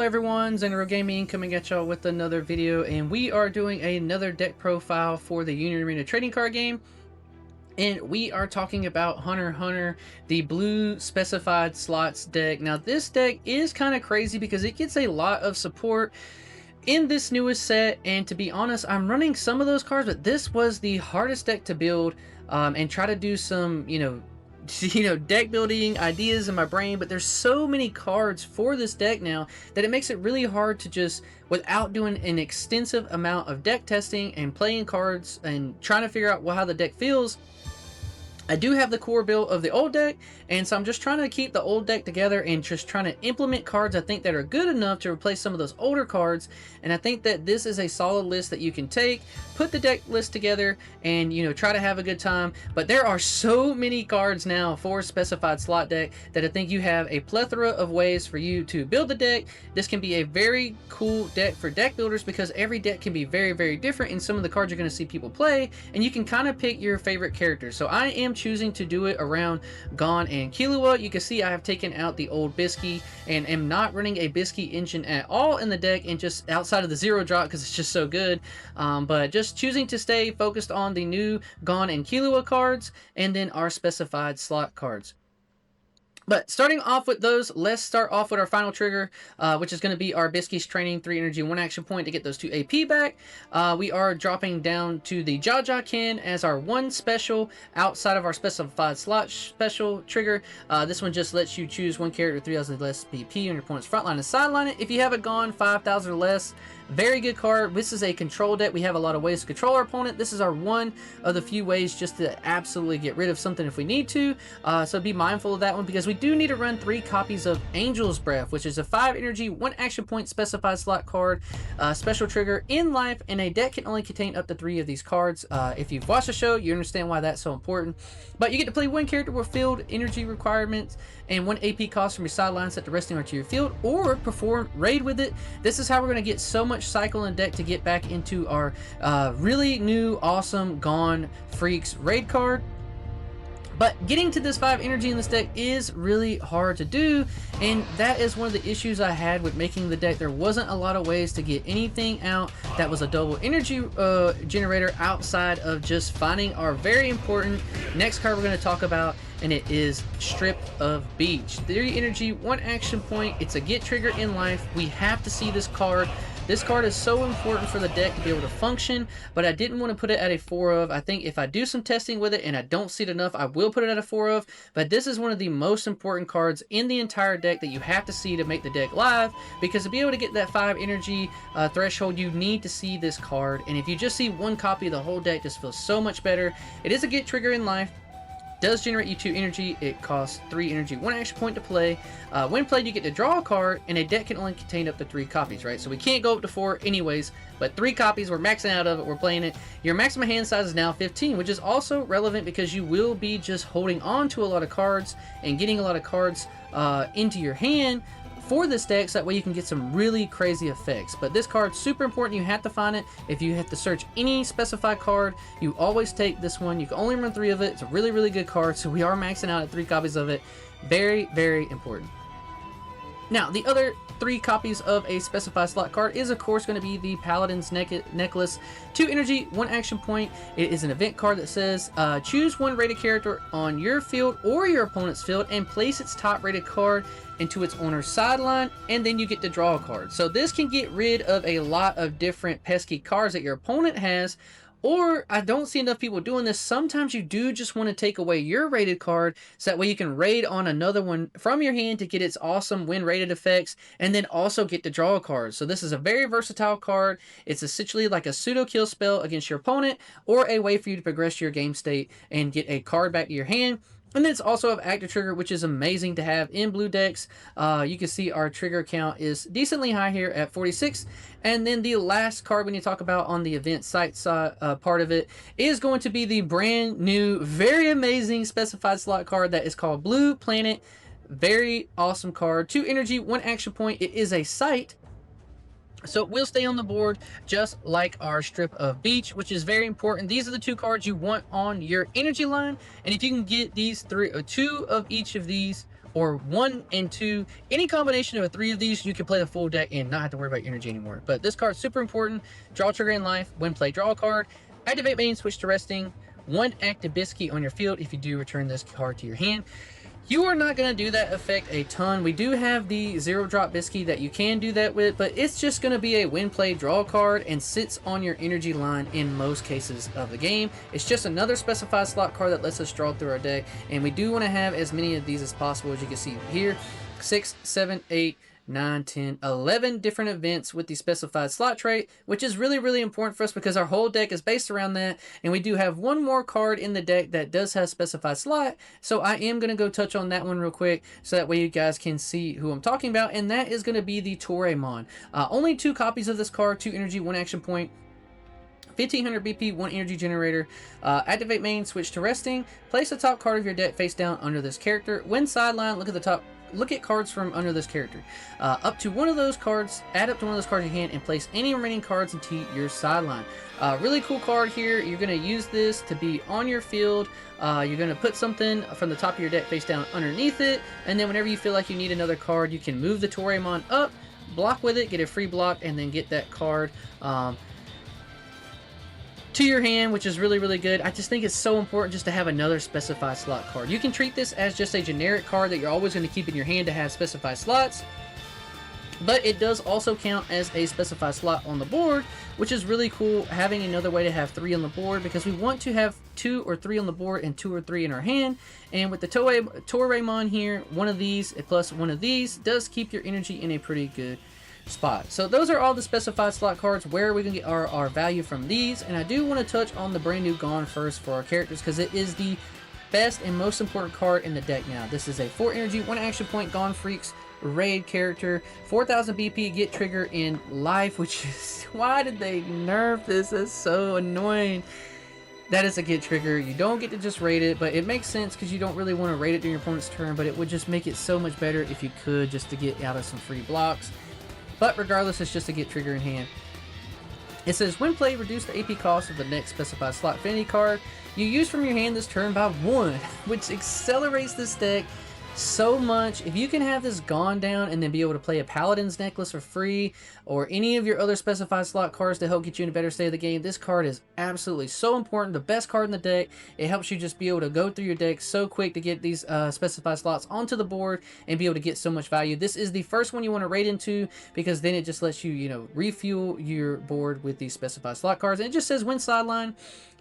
Hello everyone, Xanaro Gaming coming at y'all with another video, and we are doing another deck profile for the Union Arena trading card game. And we are talking about HunterxHunter, the blue specified slots deck. Now this deck is kind of crazy because it gets a lot of support in this newest set, and to be honest, I'm running some of those cards, but this was the hardest deck to build and try to do some, deck building ideas in my brain. But there's so many cards for this deck now that it makes it really hard to just, without doing an extensive amount of deck testing and playing cards and trying to figure out how the deck feels. I do have the core build of the old deck, and so I'm just trying to keep the old deck together and just trying to implement cards I think that are good enough to replace some of those older cards. And I think that this is a solid list that you can take, put the deck list together, and try to have a good time. But there are so many cards now for specified slot deck that I think you have a plethora of ways for you to build the deck. This can be a very cool deck for deck builders because every deck can be very, very different in some of the cards you're going to see people play, and you can kind of pick your favorite characters. So I am choosing to do it around Gon and Killuah. You can see I have taken out the old Bisky and am not running a Bisky engine at all in the deck, and just outside of the zero drop because it's just so good. But just choosing to stay focused on the new Gon and Killuah cards and then our specified slot cards. But starting off with those, let's start off with our final trigger, which is going to be our Bisky's Training, 3 energy, 1 action point to get those 2 AP back. We are dropping down to the Jaja Kin as our 1 special outside of our specified slot special trigger. This one just lets you choose 1 character 3,000 less BP on your opponent's front line and sideline it. If you have it gone 5,000 or less, very good card. This is a control deck. We have a lot of ways to control our opponent. This is our one of the few ways just to absolutely get rid of something if we need to. So be mindful of that one, because we do need to run 3 copies of Angel's Breath, which is a 5 energy, 1 action point specified slot card, special trigger in life, and a deck can only contain up to 3 of these cards. If you've watched the show, you understand why that's so important. But you get to play 1 character with field energy requirements and 1 AP cost from your sideline set to resting onto your field, or perform raid with it. This is how we're going to get so much cycle in deck to get back into our really new awesome Gon Freaks raid card. But getting to this 5 energy in this deck is really hard to do, and that is one of the issues I had with making the deck. There wasn't a lot of ways to get anything out that was a double energy generator outside of just finding our very important next card we're going to talk about, and it is Strip of Beach. 3 energy, 1 action point. It's a get trigger in life. We have to see this card. This card is so important for the deck to be able to function, but I didn't want to put it at a 4 of. I think if I do some testing with it and I don't see it enough, I will put it at a 4 of. But this is one of the most important cards in the entire deck that you have to see to make the deck live, because to be able to get that 5 energy threshold, you need to see this card. And if you just see 1 copy, the whole deck just feels so much better. It is a get trigger in life. Does generate you 2 energy. It costs 3 energy, 1 action point to play. When played, you get to draw a card, and a deck can only contain up to 3 copies, right? So we can't go up to 4 anyways, but 3 copies, we're maxing out of it, we're playing it. Your maximum hand size is now 15, which is also relevant because you will be just holding on to a lot of cards and getting a lot of cards into your hand for this deck, so that way you can get some really crazy effects. But this card's super important. You have to find it. If you have to search any specified card, you always take this one. You can only run 3 of it. It's a really, really good card, so we are maxing out at 3 copies of it. Very, very important. Now, the other 3 copies of a specified slot card is, of course, going to be the Paladin's Necklace. 2 energy, 1 action point. It is an event card that says, choose 1 rated character on your field or your opponent's field and place its top rated card into its owner's sideline, and then you get to draw a card. So this can get rid of a lot of different pesky cards that your opponent has. Or, I don't see enough people doing this, sometimes you do just want to take away your rated card, so that way you can raid on another one from your hand to get its awesome win rated effects, and then also get to draw a card. So this is a very versatile card. It's essentially like a pseudo kill spell against your opponent, or a way for you to progress your game state and get a card back to your hand. And then it's also an active trigger, which is amazing to have in blue decks. You can see our trigger count is decently high here at 46. And then the last card we need to talk about on the event site part of it is going to be the brand new, very amazing specified slot card that is called Blue Planet. Very awesome card. 2 energy, 1 action point. It is a site. So it will stay on the board just like our Strip of Beach, which is very important. These are the 2 cards you want on your energy line, and if you can get these 2 of each of these or 1 and 2. Any combination of 3 of these, you can play the full deck and not have to worry about energy anymore. But this card's super important. Draw trigger in life. When play, draw a card. Activate main, switch to resting. 1 active biscuit on your field. If you do, return this card to your hand. You are not going to do that effect a ton. We do have the 0-drop biscuit that you can do that with, but it's just going to be a win play draw card and sits on your energy line in most cases of the game. It's just another specified slot card that lets us draw through our deck, and we do want to have as many of these as possible. As you can see here, 6, 7, 8, 9, 10, 11 different events with the specified slot trait, which is really important for us because our whole deck is based around that. And we do have one more card in the deck that does have specified slot, so I am going to go touch on that one real quick so that way you guys can see who I'm talking about, and that is going to be the Toraemon. Only 2 copies of this card, 2 energy, 1 action point, 1500 BP, 1 energy generator. Activate main, switch to resting. Place the top card of your deck face down under this character. When sideline, look at the top. Look at cards from under this character. Up to one of those cards, add up to one of those cards in your hand, and place any remaining cards into your sideline. Really cool card here. You're going to use this to be on your field. You're going to put something from the top of your deck face down underneath it, and then whenever you feel like you need another card, you can move the Toraemon up, block with it, get a free block, and then get that card to your hand, which is really good. I just think it's so important just to have another specified slot card. You can treat this as just a generic card that you're always going to keep in your hand to have specified slots, but it does also count as a specified slot on the board, which is really cool, having another way to have 3 on the board, because we want to have 2 or 3 on the board and 2 or 3 in our hand. And with the Toraemon here, one of these plus one of these does keep your energy in a pretty good spot. So those are all the specified slot cards. Where are we going to get our value from these? And I do want to touch on the brand new Gone first for our characters, because it is the best and most important card in the deck now. This is a 4 energy, 1 action point Gone Freaks raid character, 4000 BP, get trigger in life, which is, why did they nerf this? That's so annoying. That is a get trigger. You don't get to just raid it, but it makes sense because you don't really want to raid it during your opponent's turn, but it would just make it so much better if you could, just to get out of some free blocks. But regardless, it's just a get trigger in hand. It says, when played, reduce the AP cost of the next specified slot affinity card you use from your hand this turn by 1, which accelerates this deck so much. If you can have this Gone down and then be able to play a Paladin's Necklace for free, or any of your other specified slot cards to help get you in a better state of the game, this card is absolutely so important. The best card in the deck. It helps you just be able to go through your deck so quick to get these specified slots onto the board and be able to get so much value. This is the first one you want to raid into, because then it just lets you, you know, refuel your board with these specified slot cards. And it just says, when sideline,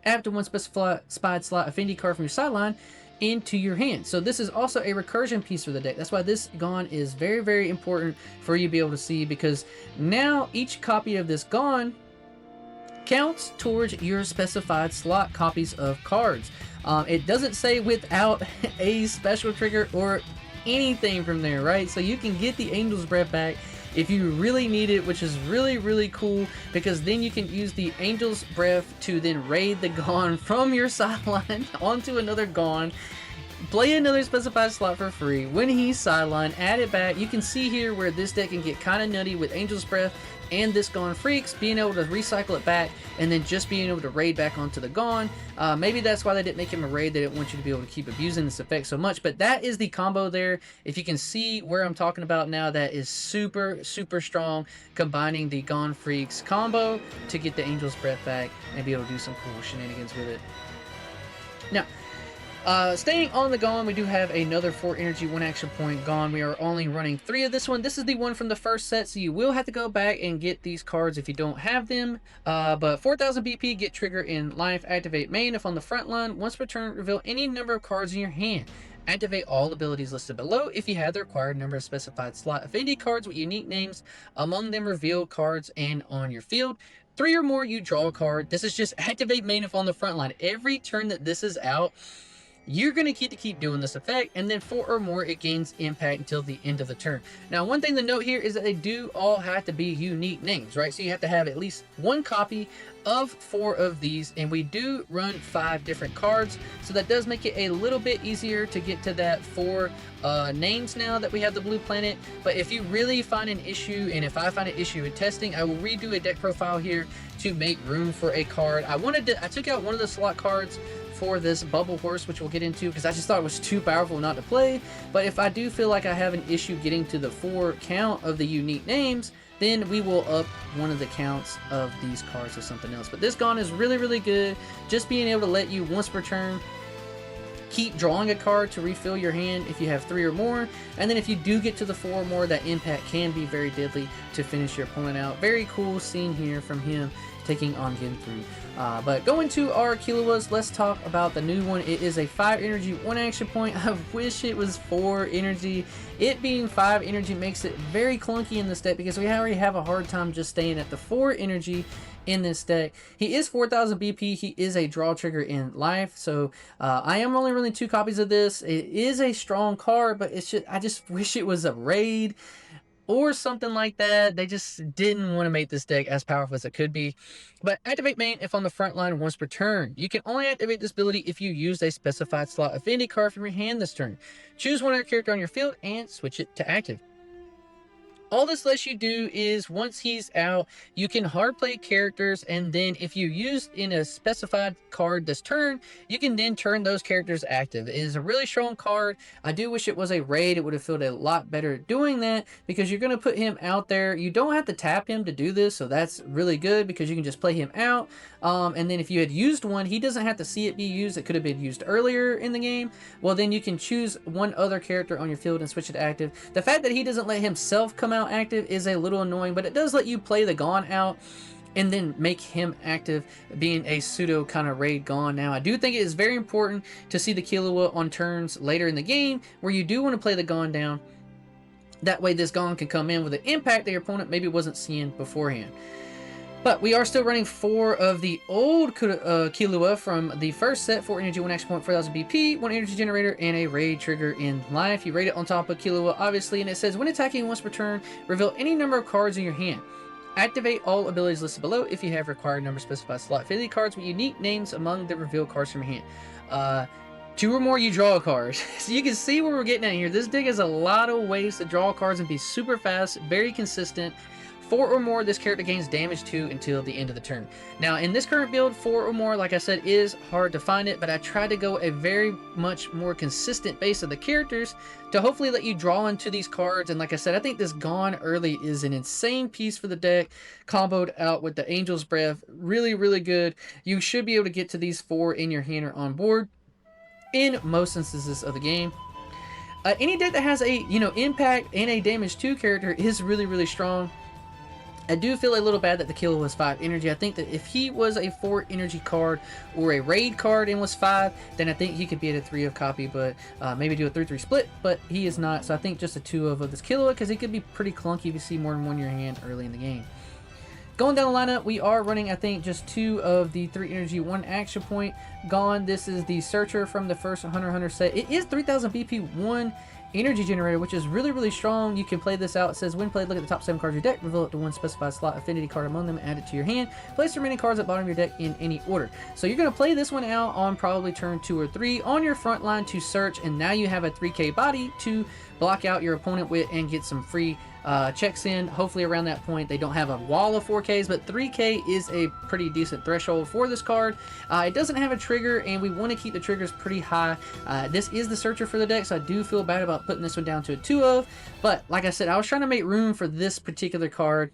add to 1 specified slot affinity card from your sideline into your hand. So this is also a recursion piece for the deck. That's why this Gone is very important for you to be able to see, because now each copy of this Gone counts towards your specified slot copies of cards. It doesn't say without a special trigger or anything from there, right? So you can get the Angel's Breath back if you really need it, which is really cool, because then you can use the Angel's Breath to then raid the Gone from your sideline onto another Gone, play another specified slot for free. When he's sideline, add it back. You can see here where this deck can get kind of nutty with Angel's Breath and this Gone Freaks, being able to recycle it back and then just being able to raid back onto the Gone. Maybe that's why they didn't make him a raid. They didn't want you to be able to keep abusing this effect so much, but that is the combo there. If you can see where I'm talking about now, that is super strong, combining the Gone Freaks combo to get the Angel's Breath back and be able to do some cool shenanigans with it. Now, staying on the Gone, we do have another 4 energy, 1 action point Gone. We are only running 3 of this one. This is the one from the first set, so you will have to go back and get these cards if you don't have them. But 4000 BP, get trigger in life, activate main. If on the front line, once per turn, reveal any number of cards in your hand. Activate all abilities listed below if you have the required number of specified slot affinity cards with unique names among them revealed cards and on your field. 3 or more, you draw a card. This is just activate main if on the front line. Every turn that this is out, you're going to keep doing this effect, and then 4 or more, it gains impact until the end of the turn. Now, one thing to note here is that they do all have to be unique names, right? So you have to have at least 1 copy of 4 of these, and we do run 5 different cards, so that does make it a little bit easier to get to that 4 names now that we have the blue planet. But if you really find an issue, and if I find an issue in testing, I will redo a deck profile here to make room for a card. I took out one of the slot cards for this Bubble Horse, which we'll get into because I just thought it was too powerful not to play. But if I do feel like I have an issue getting to the 4 count of the unique names, then we will up one of the counts of these cards to something else. But this Gone is really, really good. Just being able to let you, once per turn, keep drawing a card to refill your hand if you have 3 or more, and then if you do get to the 4 or more, that impact can be very deadly to finish your opponent out. Very cool scene here from him taking on Genthru. But going to our Killuahs, let's talk about the new one. It is a 5 energy, 1 action point. I wish it was 4 energy. It being 5 energy makes it very clunky in this deck because we already have a hard time just staying at the 4 energy in this deck. He is 4,000 BP. He is a draw trigger in life, so I am only running 2 copies of this. It is a strong card, but it's just, I just wish it was a raid or something like that. They just didn't want to make this deck as powerful as it could be. But activate main if on the front line once per turn. You can only activate this ability if you use a specified slot affinity card from your hand this turn. Choose one other character on your field and switch it to active. All this lets you do is, once he's out, you can hard play characters, and then if you use in a specified card this turn, you can then turn those characters active. It is a really strong card. I do wish it was a raid. It would have felt a lot better doing that, because you're going to put him out there. You don't have to tap him to do this, so that's really good because you can just play him out. And then if you had used one, he doesn't have to see it be used. It could have been used earlier in the game. Well, then you can choose one other character on your field and switch it to active. The fact that he doesn't let himself come out active is a little annoying, but it does let you play the Gone out and then make him active, being a pseudo kind of raid Gone. Now, I do think it is very important to see the Killuah on turns later in the game where you do want to play the Gone down. That way this Gone can come in with an impact that your opponent maybe wasn't seeing beforehand. But we are still running 4 of the old Killuah from the first set. 4 energy, 1 action point, 4,000 BP, 1 energy generator, and a raid trigger in life. You raid it on top of Killuah, obviously, and it says, when attacking once per turn, reveal any number of cards in your hand. Activate all abilities listed below if you have required number specified slot affinity cards with unique names among the revealed cards from your hand. 2 or more, you draw a card. So you can see where we're getting at here. This deck has a lot of ways to draw cards and be super fast, very consistent. 4 or more, this character gains damage to until the end of the turn. Now, in this current build, 4 or more, like I said, is hard to find it, but I tried to go a very much more consistent base of the characters to hopefully let you draw into these cards. And like I said, I think this Gone early is an insane piece for the deck, comboed out with the Angel's Breath. Really, really good. You should be able to get to these 4 in your hand or on board in most instances of the game. Any deck that has a, impact and a damage to character is really, really strong. I do feel a little bad that the Killuah was 5 energy. I think that if he was a 4 energy card or a raid card and was 5, then I think he could be at a 3 of copy, but maybe do a 3-3 split, but he is not. So I think just a 2 of this Killuah, because he could be pretty clunky if you see more than 1 in your hand early in the game. Going down the lineup, we are running, I think, just 2 of the 3 energy, 1 action point Gone. This is the Searcher from the first HunterxHunter set. It is 3,000 BP, 1 energy generator, which is really, really strong. You can play this out. It says, when played, look at the top 7 cards of your deck, reveal it to 1 specified slot affinity card among them, add it to your hand. Place the remaining cards at the bottom of your deck in any order. So you're going to play this one out on probably turn 2 or 3 on your front line to search, and now you have a 3k body to block out your opponent with and get some free checks in. Hopefully around that point they don't have a wall of 4Ks, but 3K is a pretty decent threshold for this card. It doesn't have a trigger, and we want to keep the triggers pretty high. This is the Searcher for the deck, so I do feel bad about putting this one down to a 2 of, but like I said, I was trying to make room for this particular card,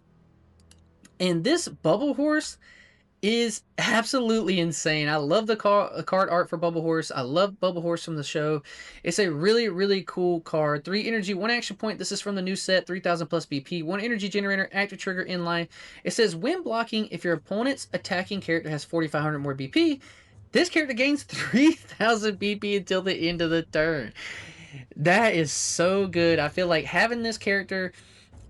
and this Bubble Horse is absolutely insane. I love the card art for Bubble Horse. I love Bubble Horse from the show. It's a really, really cool card. 3 energy, 1 action point. This is from the new set, 3,000 plus BP. 1 energy generator, active trigger in life. It says, when blocking, if your opponent's attacking character has 4,500 more BP, this character gains 3,000 BP until the end of the turn. That is so good. I feel like having this character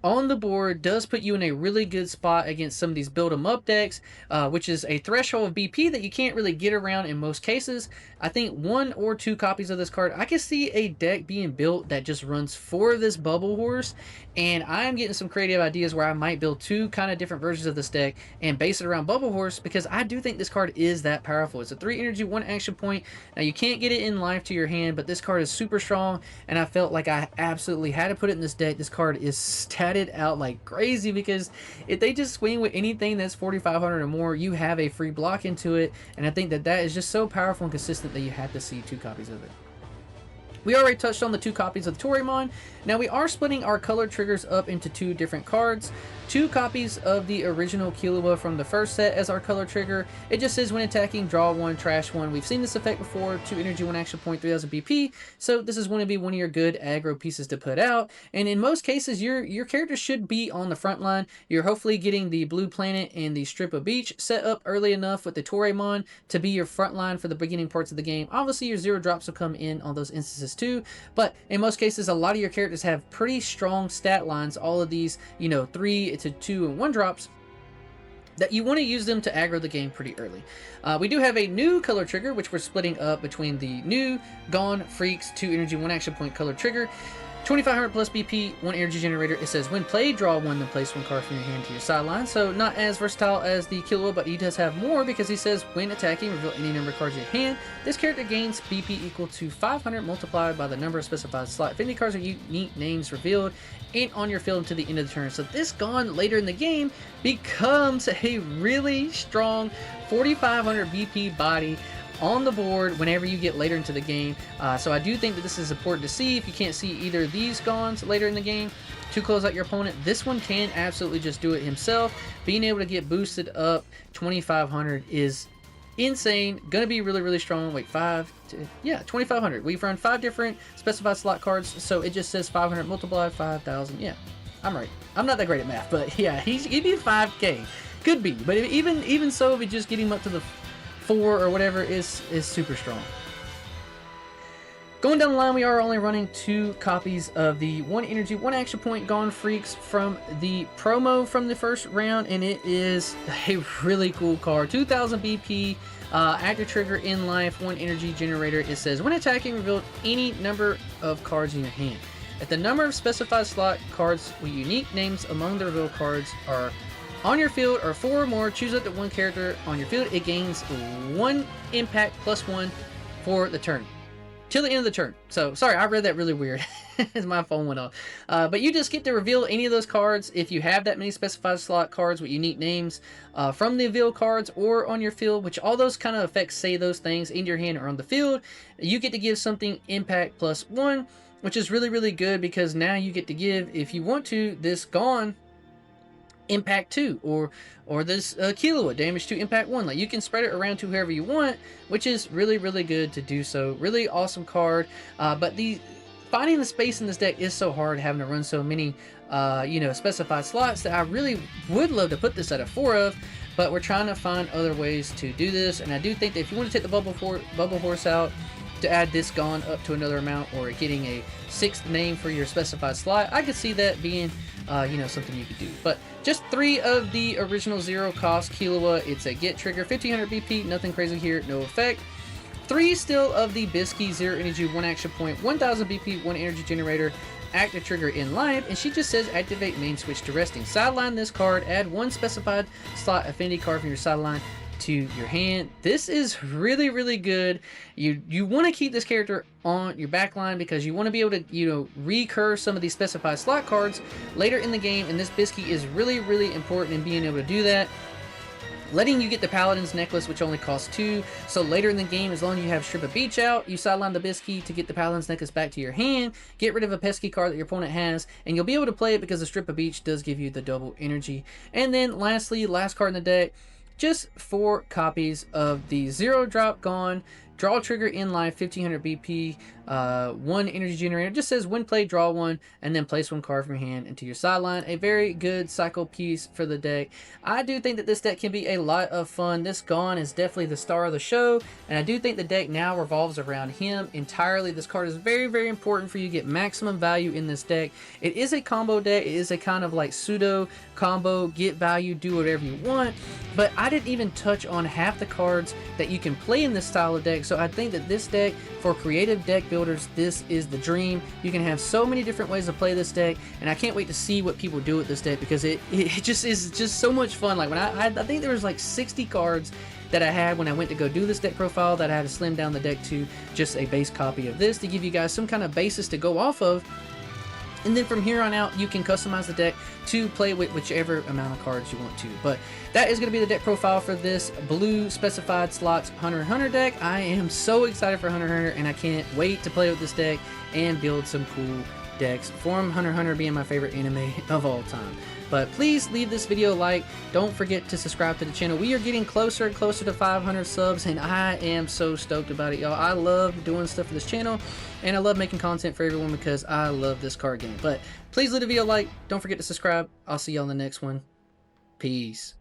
on the board does put you in a really good spot against some of these build 'em up decks, which is a threshold of BP that you can't really get around in most cases. I think 1 or 2 copies of this card, I can see a deck being built that just runs for this Bubble Horse, and I'm getting some creative ideas where I might build 2 kind of different versions of this deck and base it around Bubble Horse, because I do think this card is that powerful. It's a 3 energy, 1 action point. Now you can't get it in life to your hand, but this card is super strong, and I felt like I absolutely had to put it in this deck. This card is static padded out like crazy, because if they just swing with anything that's 4,500 or more, you have a free block into it. And I think that that is just so powerful and consistent that you have to see 2 copies of it. We already touched on the 2 copies of the Torimon. Now we are splitting our color triggers up into 2 different cards. 2 copies of the original Killuah from the first set as our color trigger. It just says when attacking, draw 1, trash 1. We've seen this effect before, 2 energy, 1 action point, 3000 BP. So this is going to be one of your good aggro pieces to put out. And in most cases, your character should be on the front line. You're hopefully getting the blue planet and the strip of beach set up early enough with the Torimon to be your front line for the beginning parts of the game. Obviously, your 0 drops will come in on those instances too. But in most cases, a lot of your characters have pretty strong stat lines. All of these, you know, 3 to 2 and 1 drops, that you want to use them to aggro the game pretty early. We do have a new color trigger, which we're splitting up between the new Gone Freaks 2 energy 1 action point color trigger. 2500 plus BP, 1 energy generator. It says when played, draw 1, then place 1 card from your hand to your sideline. So not as versatile as the Killuah, but he does have more, because he says when attacking, reveal any number of cards in your hand. This character gains BP equal to 500 multiplied by the number of specified slot. If any cards are unique names revealed and on your field until the end of the turn. So this Gone later in the game becomes a really strong 4500 BP body on the board whenever you get later into the game. So I do think that this is important to see. If you can't see either of these Gones later in the game to close out your opponent, this one can absolutely just do it himself. Being able to get boosted up 2500 is insane. Gonna be really, really strong. Wait, 2500. We've run 5 different specified slot cards, so it just says 500 multiplied 5000. Yeah, I'm right. I'm not that great at math, but yeah, he'd be 5k. Could be, but even so, if we just get him up to the 4 or whatever is super strong. Going down the line, we are only running 2 copies of the 1 energy, 1 action point Gone Freaks from the promo from the first round, and it is a really cool card. 2000 BP, active trigger in life, 1 energy generator. It says when attacking, reveal any number of cards in your hand. If the number of specified slot cards with unique names among the revealed cards are on your field or 4 or more, choose up to 1 character on your field. It gains 1 impact plus 1 for the turn. Till the end of the turn. So, sorry, I read that really weird as my phone went off. But you just get to reveal any of those cards if you have that many specified slot cards with unique names from the reveal cards or on your field, which all those kind of effects say those things in your hand or on the field. You get to give something impact plus 1, which is really, really good, because now you get to give, if you want to, this Gone impact 2 or this Killuah damage 2 impact 1. Like, you can spread it around to whoever you want, which is really, really good to do so. Really awesome card. But finding the space in this deck is so hard, having to run so many you know, specified slots, that I really would love to put this at a 4 of, but we're trying to find other ways to do this. And I do think that if you want to take the bubble horse out to add this Gone up to another amount, or getting a 6th name for your specified slot, I could see that being you know, something you could do. But just 3 of the original 0 cost Killuah. It's a get trigger, 1500 BP, nothing crazy here, no effect. 3 still of the Bisky 0 energy, 1 action point, 1000 BP, 1 energy generator, active trigger in live, and she just says activate main switch to resting. Sideline this card, add 1 specified slot affinity card from your sideline to your hand. This is really, really good. You want to keep this character on your back line, because you want to be able to, you know, recurve some of these specified slot cards later in the game, and this Bisky is really, really important in being able to do that. Letting you get the Paladin's Necklace, which only costs 2. So later in the game, as long as you have Strip of Beach out, you sideline the Bisky to get the Paladin's Necklace back to your hand, get rid of a pesky card that your opponent has, and you'll be able to play it because the Strip of Beach does give you the double energy. And then lastly, last card in the deck, just 4 copies of the 0 drop Gone. Draw trigger in life, 1500 BP, 1 energy generator. Just says when played, draw 1, and then place 1 card from your hand into your sideline. A very good cycle piece for the deck. I do think that this deck can be a lot of fun. This Gone is definitely the star of the show, and I do think the deck now revolves around him entirely. This card is very, very important for you to get maximum value in this deck. It is a combo deck. It is a kind of like pseudo combo, get value, do whatever you want, but I didn't even touch on half the cards that you can play in this style of deck. So I think that this deck, for creative deck builders, this is the dream. You can have so many different ways to play this deck, and I can't wait to see what people do with this deck, because it just is just so much fun. Like, when I think there was like 60 cards that I had when I went to go do this deck profile, that I had to slim down the deck to just a base copy of this to give you guys some kind of basis to go off of. And then from here on out, you can customize the deck to play with whichever amount of cards you want to. But that is going to be the deck profile for this blue specified slots Hunter x Hunter deck. I am so excited for Hunter x Hunter, and I can't wait to play with this deck and build some cool decks from Hunter x Hunter being my favorite anime of all time. But please leave this video a like. Don't forget to subscribe to the channel. We are getting closer and closer to 500 subs, and I am so stoked about it, y'all. I love doing stuff for this channel, and I love making content for everyone because I love this card game. But please leave the video a like. Don't forget to subscribe. I'll see y'all in the next one. Peace.